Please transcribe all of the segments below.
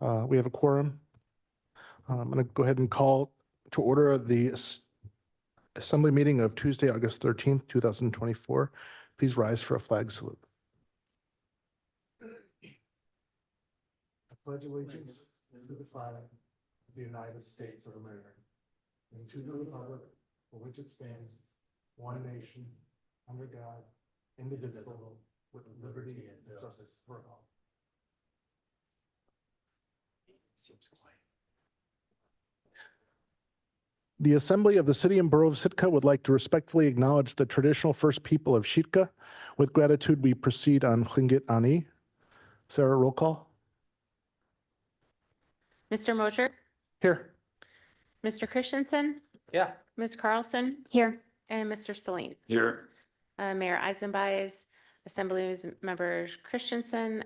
We have a quorum. I'm going to go ahead and call to order the assembly meeting of Tuesday, August 13th, 2024. Please rise for a flag salute. I pledge allegiance to the flag of the United States of America and to the republic for which it stands, one nation, under God, indivisible, with liberty and justice for all. Seems quiet. The Assembly of the City and Borough of Sitka would like to respectfully acknowledge the traditional first people of Sitka. With gratitude, we proceed on Tlingit Ani. Sarah, roll call. Mr. Mosher, Here. Mr. Christensen, Yeah. Ms. Carlson, Here. and Mr. Celine. Here. Mayor Eisenbais, Assembly Members Christensen,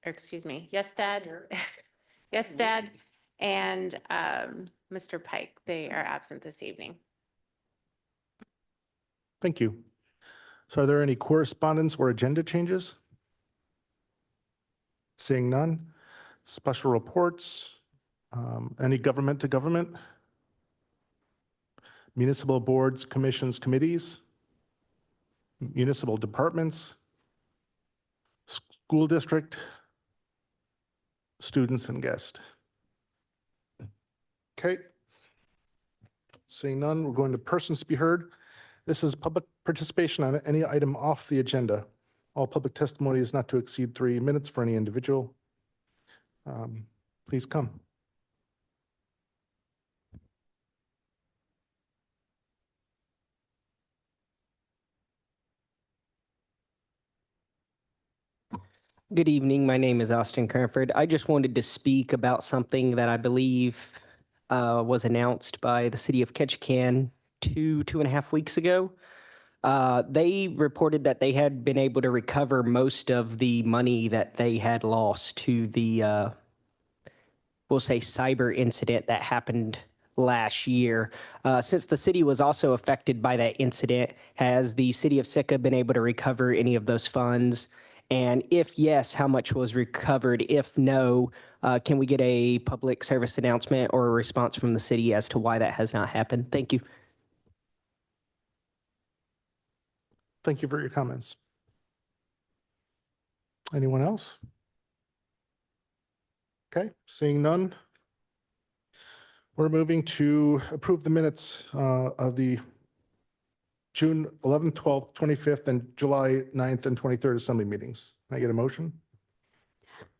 or excuse me, Yestad, Yestad, and Mr. Pike. They are absent this evening. Thank you. So are there any correspondence or agenda changes? Seeing none. Special reports. Any government to government? Municipal boards, commissions, committees? Municipal departments? School district? Students and guests? Okay. Seeing none, we're going to persons to be heard. This is public participation on any item off the agenda. All public testimony is not to exceed 3 minutes for any individual. Please come. Good evening. My name is Austin Cranford. I just wanted to speak about something that I believe was announced by the city of Ketchikan 2.5 weeks ago. They reported that they had been able to recover most of the money that they had lost to the, we'll say, cyber incident that happened last year. Since the city was also affected by that incident, has the city of Sitka been able to recover any of those funds? And if yes, how much was recovered? If no, can we get a public service announcement or a response from the city as to why that has not happened? Thank you. Thank you for your comments. Anyone else? Okay, seeing none. We're moving to approve the minutes of the June 11th, 12th, 25th, and July 9th and 23rd assembly meetings. Can I get a motion?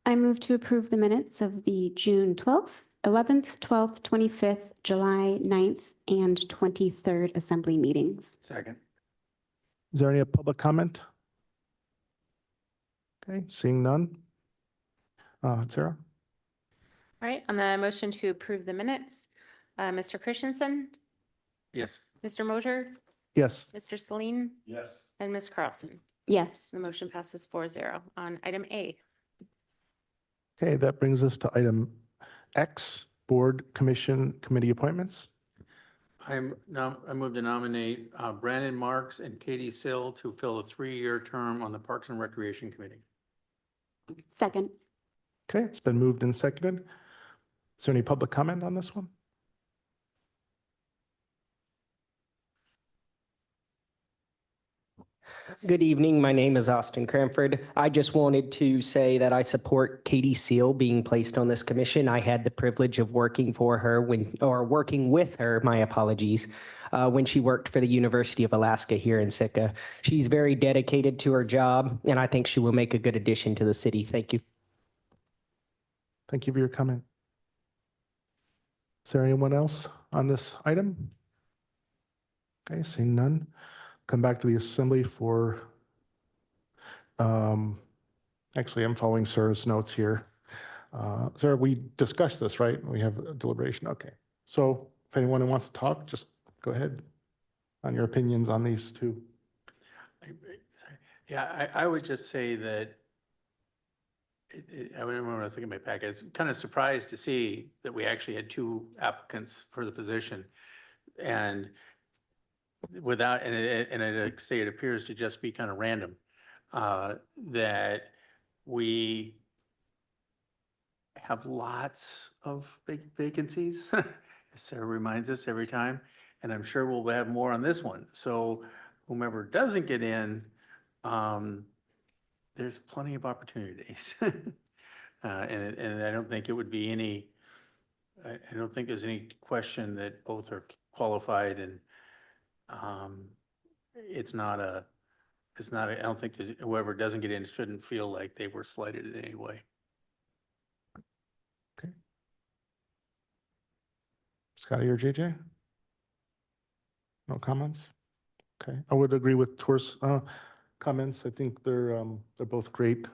I move to approve the minutes of the June 12th, 11th, 12th, 25th, July 9th, and 23rd assembly meetings. Second. Is there any public comment? Okay, seeing none. Sarah? All right, on the motion to approve the minutes, Mr. Christensen, Yes. Mr. Mosher, Yes. Mr. Celine, Yes. and Ms. Carlson. Yes. The motion passes 4-0. On item A. Okay, that brings us to item X, Board, Commission, Committee appointments. I move to nominate Brandon Marks and Katie Sill to fill a 3-year term on the Parks and Recreation Committee. Second. Okay, it's been moved and seconded. Is there any public comment on this one? Good evening. My name is Austin Cranford. I just wanted to say that I support Katie Seal being placed on this commission. I had the privilege of working for her working with her, my apologies, when she worked for the University of Alaska here in Sitka. She's very dedicated to her job, and I think she will make a good addition to the city. Thank you. Thank you for your comment. Is there anyone else on this item? Okay, seeing none. Come back to the assembly for, actually, I'm following Sarah's notes here. Sarah, we discussed this, right? We have a deliberation. Okay. So if anyone wants to talk, just go ahead on your opinions on these two. Yeah, I would just say that I remember when I was looking at my packet, I was kind of surprised to see that we actually had 2 applicants for the position. And without, and I say it appears to just be kind of random, that we have lots of vacancies, as Sarah reminds us every time, and I'm sure we'll have more on this one. So whomever doesn't get in, there's plenty of opportunities. And I don't think it would be any, I don't think there's any question that both are qualified and it's not a, I don't think whoever doesn't get in shouldn't feel like they were slighted in any way. Scotty or JJ? No comments? Okay, I would agree with Tor's comments. I think they're both great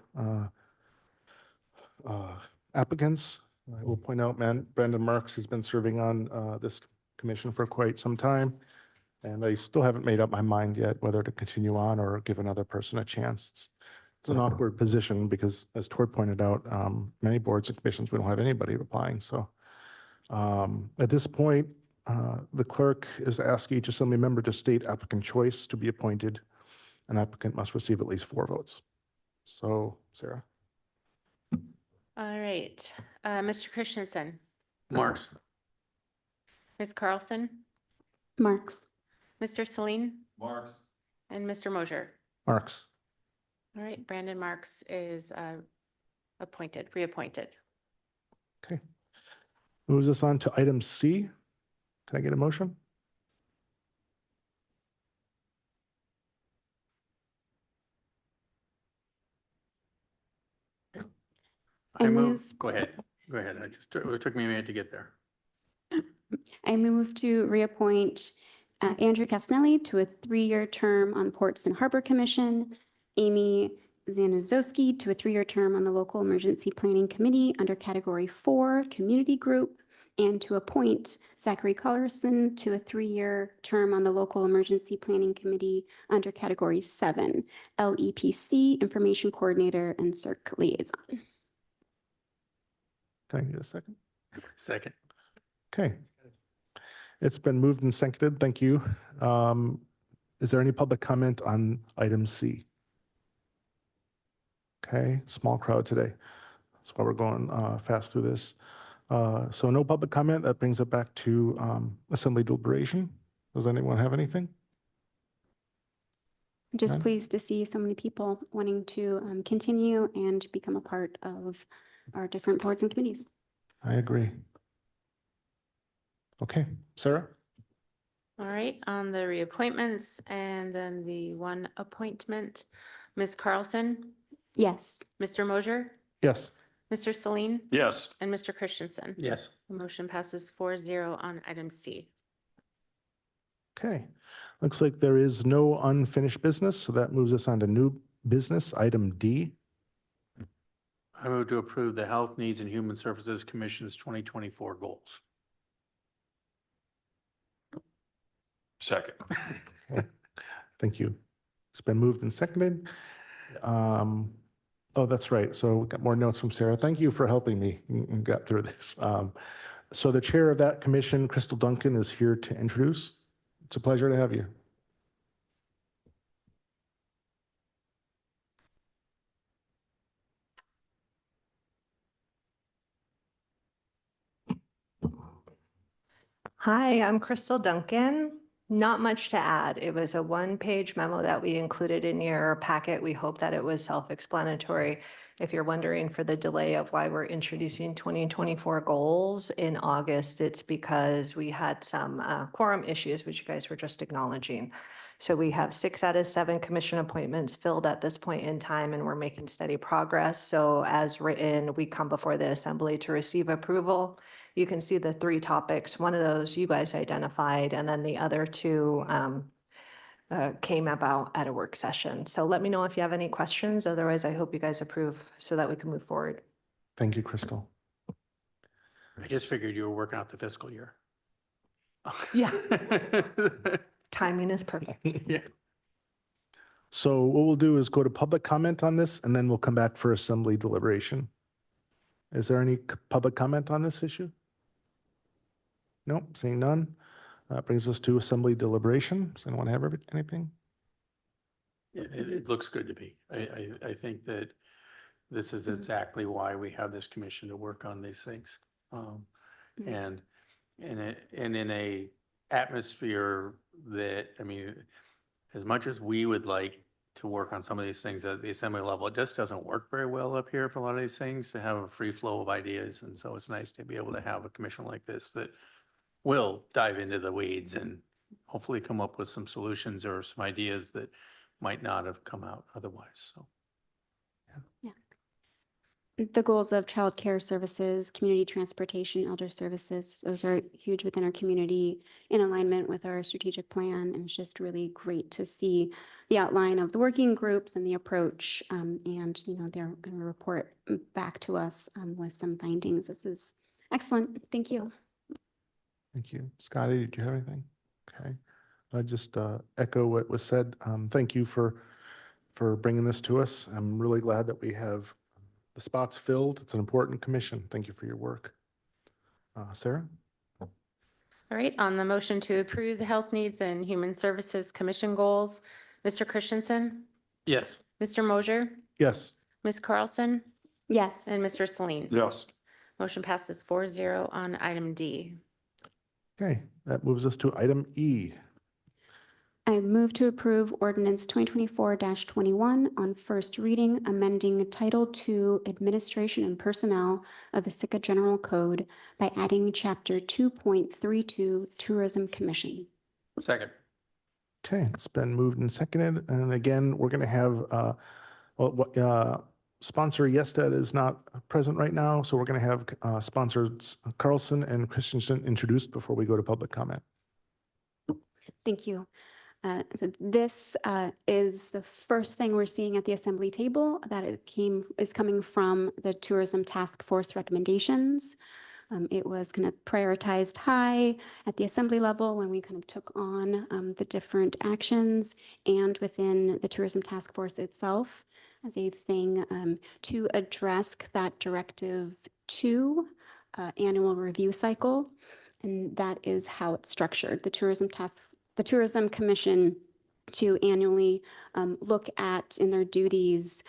applicants. I will point out, Brandon Marks has been serving on this commission for quite some time. And I still haven't made up my mind yet whether to continue on or give another person a chance. It's an awkward position because, as Tor pointed out, many boards and commissions, we don't have anybody applying. So at this point, the clerk is asking each assembly member to state applicant choice to be appointed. An applicant must receive at least 4 votes. So, Sarah. All right, Mr. Christensen, Marks? Ms. Carlson, Marks. Mr. Celine, Marks. and Mr. Mosier. Marks. All right, Brandon Marks is reappointed. Okay. Moves us on to item C. Can I get a motion? I I move, Go ahead. Go ahead. It took me a minute to get there. I move to reappoint Andrew Castanelli to a 3-year term on Ports and Harbor Commission, Amy Zanuzowski to a 3-year term on the Local Emergency Planning Committee under Category 4, Community Group, and to appoint Zachary Collerson to a 3-year term on the Local Emergency Planning Committee under Category 7, LEPC, Information Coordinator and CERC Liaison. Can I get a second? Second. Okay. It's been moved and seconded. Thank you. Is there any public comment on item C? Okay, small crowd today. That's why we're going fast through this. So no public comment. That brings it back to assembly deliberation. Does anyone have anything? I'm just None? pleased to see so many people wanting to continue and become a part of our different boards and committees. I agree. Okay, Sarah? All right, on the reappointments and then the one appointment, Ms. Carlson, Yes. Mr. Mosier, Yes. Mr. Celine, Yes. and Mr. Christensen. Yes. The motion passes 4-0 on item C. Okay, looks like there is no unfinished business, so that moves us on to new business, item D. I move to approve the Health Needs and Human Services Commission's 2024 goals. Second. Thank you. It's been moved and seconded. Oh, that's right. So we got more notes from Sarah. Thank you for helping me and got through this. So the chair of that commission, Crystal Duncan, is here to introduce. It's a pleasure to have you. Hi, I'm Crystal Duncan. Not much to add. It was a 1-page memo that we included in your packet. We hope that it was self-explanatory. If you're wondering for the delay of why we're introducing 2024 goals in August, it's because we had some quorum issues, which you guys were just acknowledging. So we have 6 out of 7 commission appointments filled at this point in time, and we're making steady progress. So as written, we come before the assembly to receive approval. You can see the 3 topics. One of those you guys identified, and then the other 2 came about at a work session. So let me know if you have any questions. Otherwise, I hope you guys approve so that we can move forward. Thank you, Crystal. I just figured you were working out the fiscal year. Yeah. Timing is perfect. Yeah. So what we'll do is go to public comment on this, and then we'll come back for assembly deliberation. Is there any public comment on this issue? Nope, seeing none. That brings us to assembly deliberation. Does anyone have anything? It looks good to me. I think that this is Mhm. exactly why we have this commission to work on these things. Mhm. And in a atmosphere that, I mean, as much as we would like to work on some of these things at the assembly level, it just doesn't work very well up here for a lot of these things to have a free flow of ideas. And so it's nice to be able to have a commission like this that will dive into the weeds and hopefully come up with some solutions or some ideas that might not have come out otherwise. So. The goals of childcare services, community transportation, elder services, those are huge within our community in alignment with our strategic plan. And it's just really great to see the outline of the working groups and the approach. And, they're going to report back to us with some findings. This is excellent. Thank you. Thank you. Scotty, did you have anything? Okay. I just echo what was said. Thank you for bringing this to us. I'm really glad that we have the spots filled. It's an important commission. Thank you for your work. Sarah? All right, on the motion to approve the Health Needs and Human Services Commission goals, Mr. Christensen, Yes. Mr. Mosher, Yes. Ms. Carlson, Yes. and Mr. Celine. Yes. Motion passes 4-0 on item D. Okay, that moves us to item E. I move to approve ordinance 2024-21 on first reading, amending Title II Administration and Personnel of the Sitka General Code by adding Chapter 2.32 Tourism Commission. Second. Okay, it's been moved and seconded. And again, we're going to have, sponsor Yested is not present right now, so we're going to have sponsors Carlson and Christensen introduced before we go to public comment. Thank you. So this is the first thing we're seeing at the assembly table that is coming from the Tourism Task Force recommendations. It was kind of prioritized high at the assembly level when we kind of took on the different actions and within the Tourism Task Force itself as a thing to address that Directive 2 annual review cycle. And that is how it's structured. The Tourism Commission to annually look at in their duties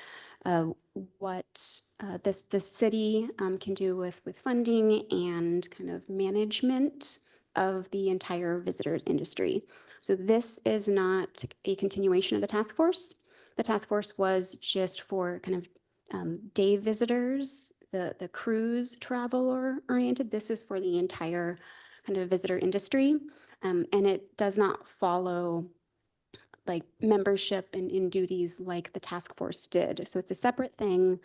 what the city can do with funding and kind of management of the entire visitor industry. So this is not a continuation of the task force. The task force was just for kind of day visitors, the cruise traveler oriented. This is for the entire kind of visitor industry. And it does not follow like membership and in duties like the task force did. So it's a separate thing,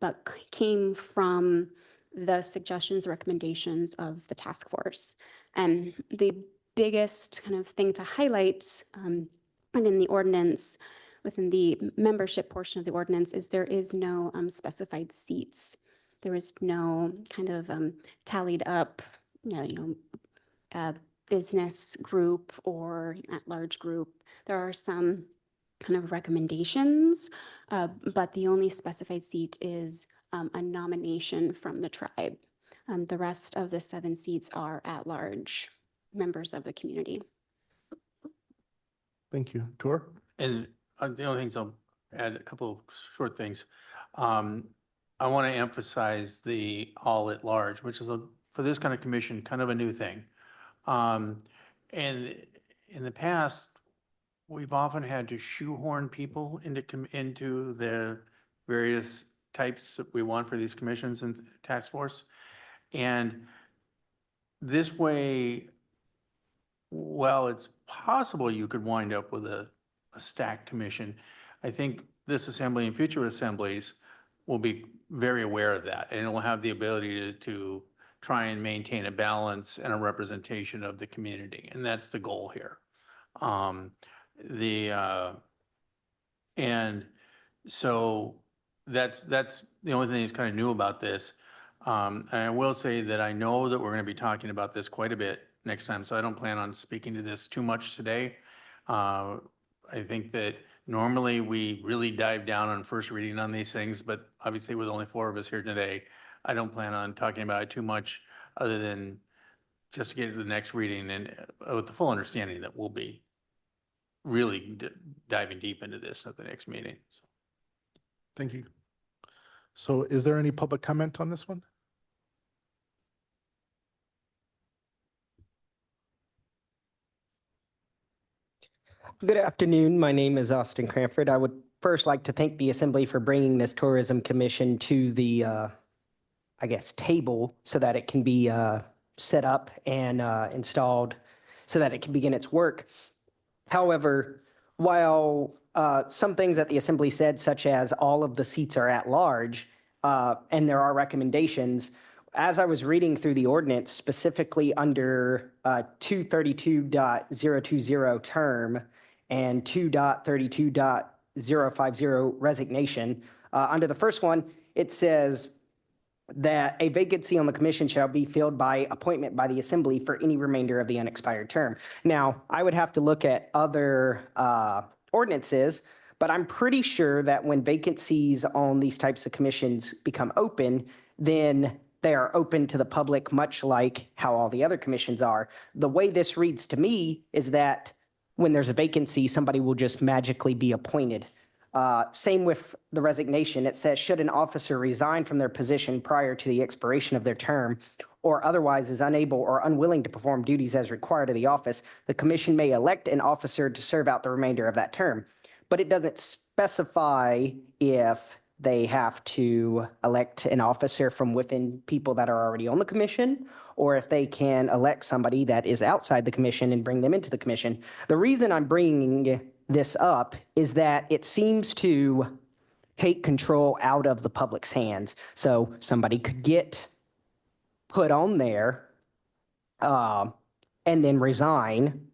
but came from the suggestions, recommendations of the task force. And the biggest kind of thing to highlight within the ordinance, within the membership portion of the ordinance, is there is no specified seats. There is no kind of tallied up, business group or at-large group. There are some kind of recommendations, but the only specified seat is a nomination from the tribe. The rest of the 7 seats are at-large members of the community. Thank you. Tor? And the only things I'll add, a couple of short things. I want to emphasize the all at large, which is for this kind of commission, kind of a new thing. And in the past, we've often had to shoehorn people into the various types that we want for these commissions and task force. And this way, well, it's possible you could wind up with a stacked commission. I think this assembly and future assemblies will be very aware of that, and it will have the ability to try and maintain a balance and a representation of the community, and that's the goal here. And so that's the only thing that's kind of new about this. And I will say that I know that we're going to be talking about this quite a bit next time, so I don't plan on speaking to this too much today. I think that normally we really dive down on first reading on these things, but obviously with only 4 of us here today, I don't plan on talking about it too much other than just to get to the next reading and with the full understanding that we'll be really diving deep into this at the next meeting. So. Thank you. So is there any public comment on this one? Good afternoon. My name is Austin Cranford. I would first like to thank the Assembly for bringing this Tourism Commission to the, I guess, table so that it can be set up and installed so that it can begin its work. However, while some things that the Assembly said, such as all of the seats are at large, and there are recommendations, as I was reading through the ordinance, specifically under 232.020 term and 2.32.050 resignation, under the first one, it says that a vacancy on the commission shall be filled by appointment by the Assembly for any remainder of the unexpired term. Now, I would have to look at other ordinances, but I'm pretty sure that when vacancies on these types of commissions become open, then they are open to the public, much like how all the other commissions are. The way this reads to me is that when there's a vacancy, somebody will just magically be appointed. Same with the resignation. It says, should an officer resign from their position prior to the expiration of their term or otherwise is unable or unwilling to perform duties as required of the office, the commission may elect an officer to serve out the remainder of that term. But it doesn't specify if they have to elect an officer from within people that are already on the commission, or if they can elect somebody that is outside the commission and bring them into the commission. The reason I'm bringing this up is that it seems to take control out of the public's hands. So somebody could get put on there and then resign,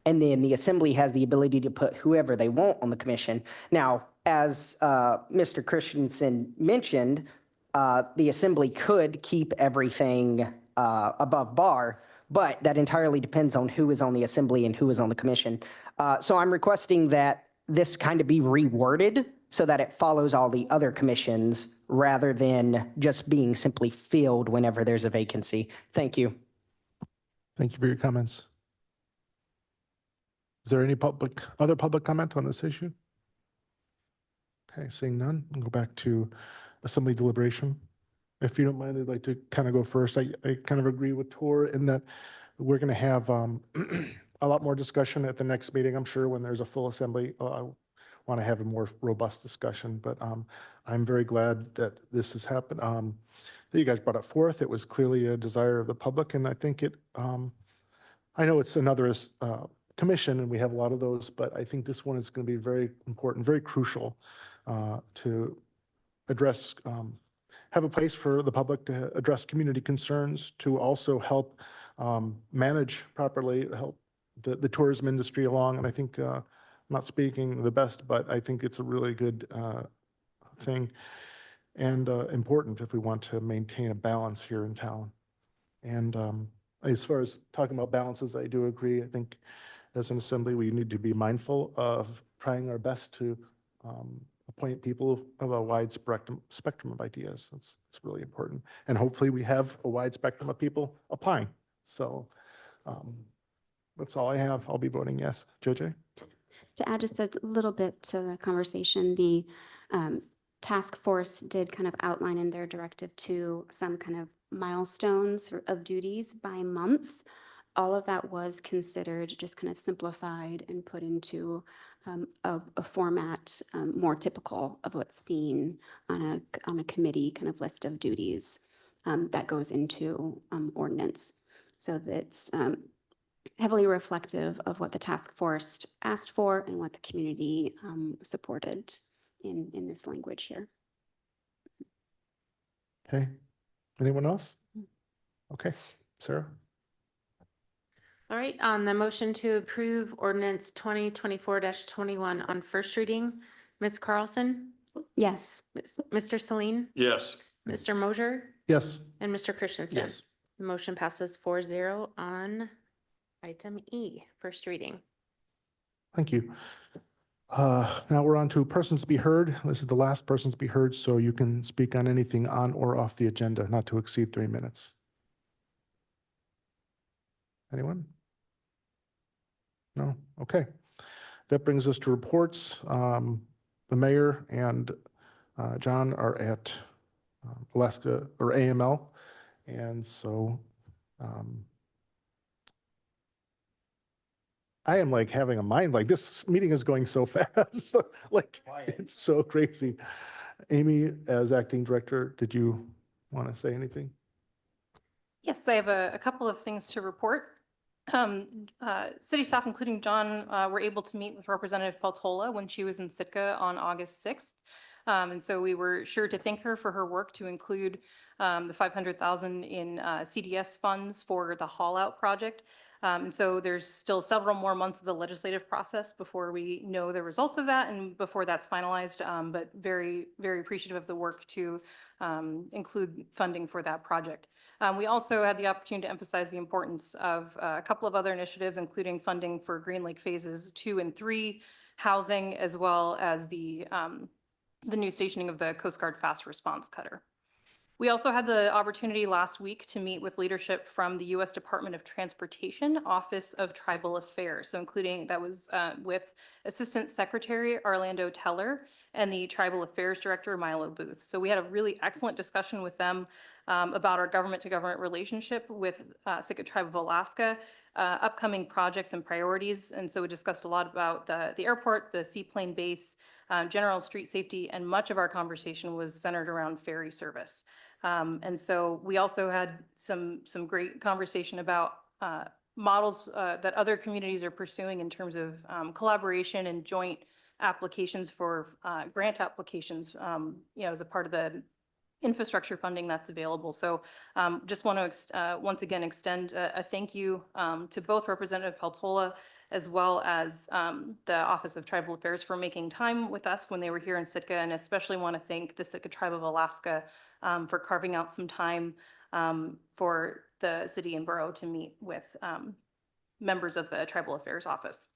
and then the Assembly has the ability to put whoever they want on the commission. Now, as Mr. Christensen mentioned, the Assembly could keep everything above bar, but that entirely depends on who is on the Assembly and who is on the commission. So I'm requesting that this kind of be reworded so that it follows all the other commissions rather than just being simply filled whenever there's a vacancy. Thank you. Thank you for your comments. Is there any other public comment on this issue? Okay, seeing none, we'll go back to Assembly deliberation. If you don't mind, I'd like to kind of go first. I kind of agree with Tor in that we're going to have a lot more discussion at the next meeting, I'm sure, when there's a full Assembly. I want to have a more robust discussion, but I'm very glad that this has happened, that you guys brought it forth. It was clearly a desire of the public, and I think it, I know it's another commission, and we have a lot of those, but I think this one is going to be very important, very crucial to address, have a place for the public to address community concerns, to also help manage properly, help the tourism industry along. And I think, I'm not speaking the best, but I think it's a really good thing and important if we want to maintain a balance here in town. And as far as talking about balances, I do agree. I think as an Assembly, we need to be mindful of trying our best to appoint people of a wide spectrum of ideas. It's really important. And hopefully we have a wide spectrum of people applying. So that's all I have. I'll be voting yes. JJ? To add just a little bit to the conversation, the task force did kind of outline in their directive to some kind of milestones of duties by month. All of that was considered just kind of simplified and put into a format more typical of what's seen on a committee kind of list of duties that goes into ordinance. So that's heavily reflective of what the task force asked for and what the community supported in this language here. Okay. Anyone else? Okay. Sarah? All right, on the motion to approve ordinance 2024-21 on first reading, Ms. Carlson, Yes. Mr. Celine, Yes. Mr. Mosier, Yes. and Mr. Christensen. Yes. The motion passes 4-0 on item E, first reading. Thank you. Now we're on to persons to be heard. This is the last person to be heard, so you can speak on anything on or off the agenda, not to exceed 3 minutes. Anyone? No? Okay. That brings us to reports. The mayor and John are at Alaska or AML. And so I am like having a mind, like this meeting is going so fast. Like, it's so crazy. Amy, as acting director, did you want to say anything? Yes, I have a couple of things to report. City staff, including John, were able to meet with Representative Peltola when she was in Sitka on August 6th. And so we were sure to thank her for her work to include the 500,000 in CDS funds for the haul out project. And so there's still several more months of the legislative process before we know the results of that and before that's finalized, but very, very appreciative of the work to include funding for that project. We also had the opportunity to emphasize the importance of a couple of other initiatives, including funding for Green Lake Phases 2 and 3, housing, as well as the new stationing of the Coast Guard Fast Response Cutter. We also had the opportunity last week to meet with leadership from the U.S. Department of Transportation, Office of Tribal Affairs. So including, that was with Assistant Secretary Orlando Teller and the Tribal Affairs Director, Milo Booth. So we had a really excellent discussion with them about our government-to-government relationship with Sitka Tribe of Alaska, upcoming projects and priorities. And so we discussed a lot about the airport, the seaplane base, general street safety, and much of our conversation was centered around ferry service. And so we also had some great conversation about models that other communities are pursuing in terms of collaboration and joint applications for grant applications, as a part of the infrastructure funding that's available. So just want to once again extend a thank you to both Representative Peltola as well as the Office of Tribal Affairs for making time with us when they were here in Sitka, and especially want to thank the Sitka Tribe of Alaska for carving out some time for the city and borough to meet with members of the Tribal Affairs Office.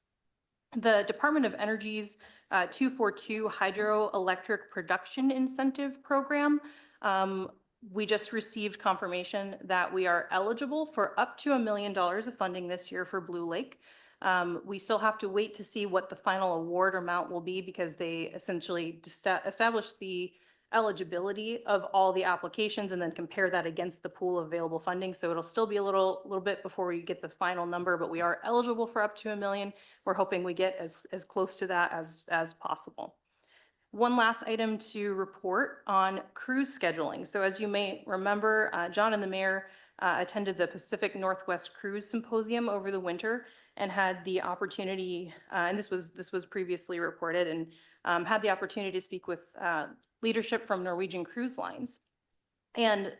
The Department of Energy's 242 Hydroelectric Production Incentive Program, we just received confirmation that we are eligible for up to $1 million of funding this year for Blue Lake. We still have to wait to see what the final award amount will be because they essentially established the eligibility of all the applications and then compare that against the pool of available funding. So it'll still be a little bit before we get the final number, but we are eligible for up to $1 million. We're hoping we get as close to that as possible. One last item to report on cruise scheduling. So as you may remember, John and the mayor attended the Pacific Northwest Cruise Symposium over the winter and had the opportunity, and this was previously reported, and had the opportunity to speak with leadership from Norwegian Cruise Lines. And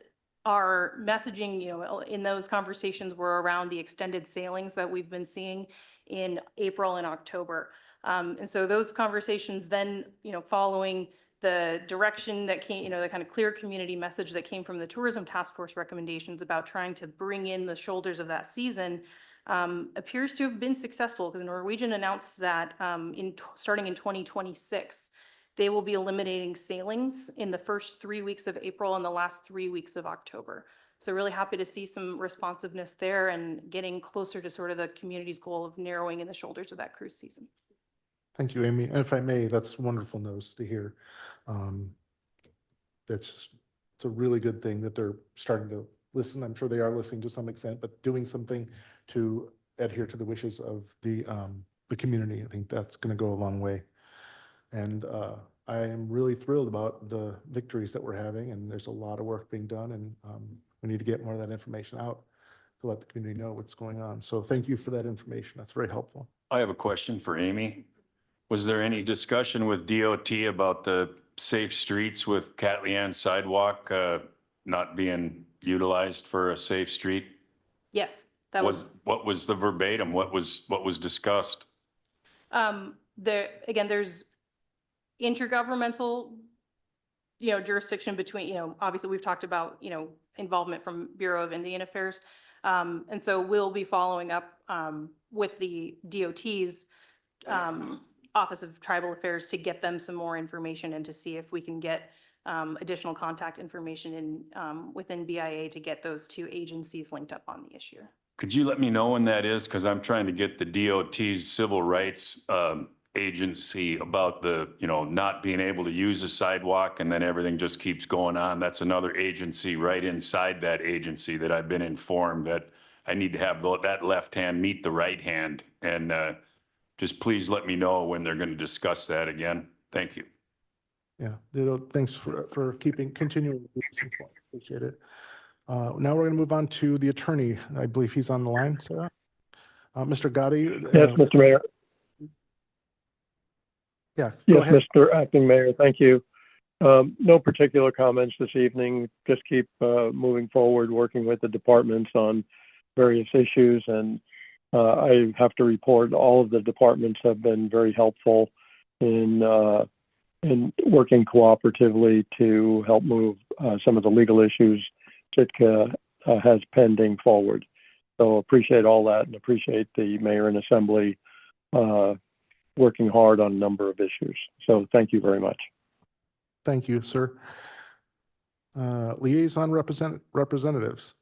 our messaging, in those conversations were around the extended sailings that we've been seeing in April and October. And so those conversations then, following the direction that came, the kind of clear community message that came from the Tourism Task Force recommendations about trying to bring in the shoulders of that season, appears to have been successful because Norwegian announced that starting in 2026, they will be eliminating sailings in the first 3 weeks of April and the last 3 weeks of October. So really happy to see some responsiveness there and getting closer to sort of the community's goal of narrowing in the shoulders of that cruise season. Thank you, Amy. And if I may, that's wonderful news to hear. It's a really good thing that they're starting to listen. I'm sure they are listening to some extent, but doing something to adhere to the wishes of the community. I think that's going to go a long way. And I am really thrilled about the victories that we're having, and there's a lot of work being done, and we need to get more of that information out to let the community know what's going on. So thank you for that information. That's very helpful. I have a question for Amy. Was there any discussion with DOT about the safe streets with Catlean sidewalk not being utilized for a safe street? Yes, that was. What was the verbatim? What was discussed? Again, there's intergovernmental, jurisdiction between, obviously we've talked about, involvement from Bureau of Indian Affairs. And so we'll be following up with the DOT's Office of Tribal Affairs to get them some more information and to see if we can get additional contact information within BIA to get those two agencies linked up on the issue. Could you let me know when that is? Because I'm trying to get the DOT's civil rights agency about the, not being able to use a sidewalk and then everything just keeps going on. That's another agency right inside that agency that I've been informed that I need to have that left hand meet the right hand. And just please let me know when they're going to discuss that again. Thank you. Yeah, thanks for continuing. to keep us informed. Appreciate it. Now we're going to move on to the attorney. I believe he's on the line, Sarah. Mr. Gotti. Yes, Mr. Mayor. Yeah, go Yes, ahead. Mr. Acting Mayor, thank you. No particular comments this evening. Just keep moving forward, working with the departments on various issues. And I have to report all of the departments have been very helpful in working cooperatively to help move some of the legal issues Sitka has pending forward. So appreciate all that and appreciate the mayor and assembly working hard on a number of issues. So thank you very much. Thank you, sir. Liaison representatives?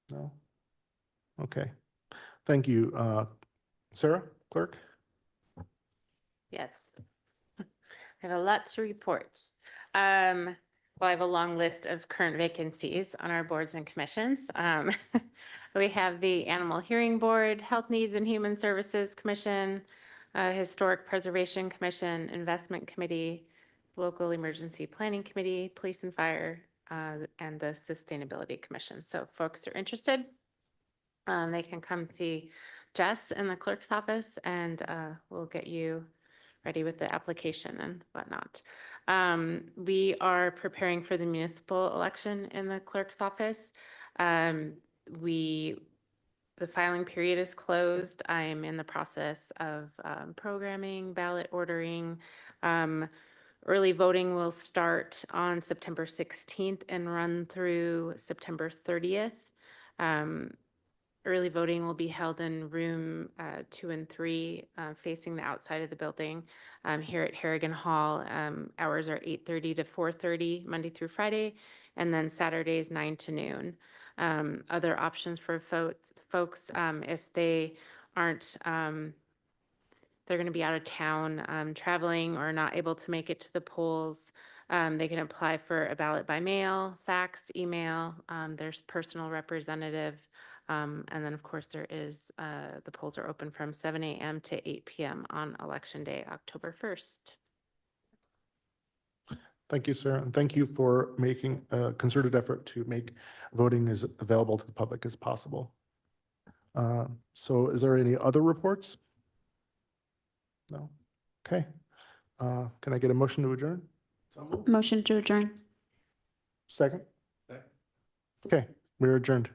No? Okay. Thank you. Sarah, clerk? Yes. I have a lot to report. Well, I have a long list of current vacancies on our boards and commissions. We have the Animal Hearing Board, Health Needs and Human Services Commission, Historic Preservation Commission, Investment Committee, Local Emergency Planning Committee, Police and Fire, and the Sustainability Commission. So if folks are interested, they can come see Jess in the clerk's office and we'll get you ready with the application and whatnot. We are preparing for the municipal election in the clerk's office. The filing period is closed. I am in the process of programming, ballot ordering. Early voting will start on September 16th and run through September 30th. Early voting will be held in room 2 and 3, facing the outside of the building here at Harrigan Hall. Hours are 8:30 to 4:30, Monday through Friday, and then Saturdays 9 to noon. Other options for folks, if they aren't, they're going to be out of town traveling or not able to make it to the polls, they can apply for a ballot by mail, fax, email. There's personal representative. And then, of course, there is the polls are open from 7 a.m. to 8 p.m. on Election Day, October 1st. Thank you, Sarah, and thank you for making a concerted effort to make voting as available to the public as possible. So is there any other reports? No? Okay. Can I get a motion to adjourn? Motion to adjourn. Second? Okay, we're adjourned.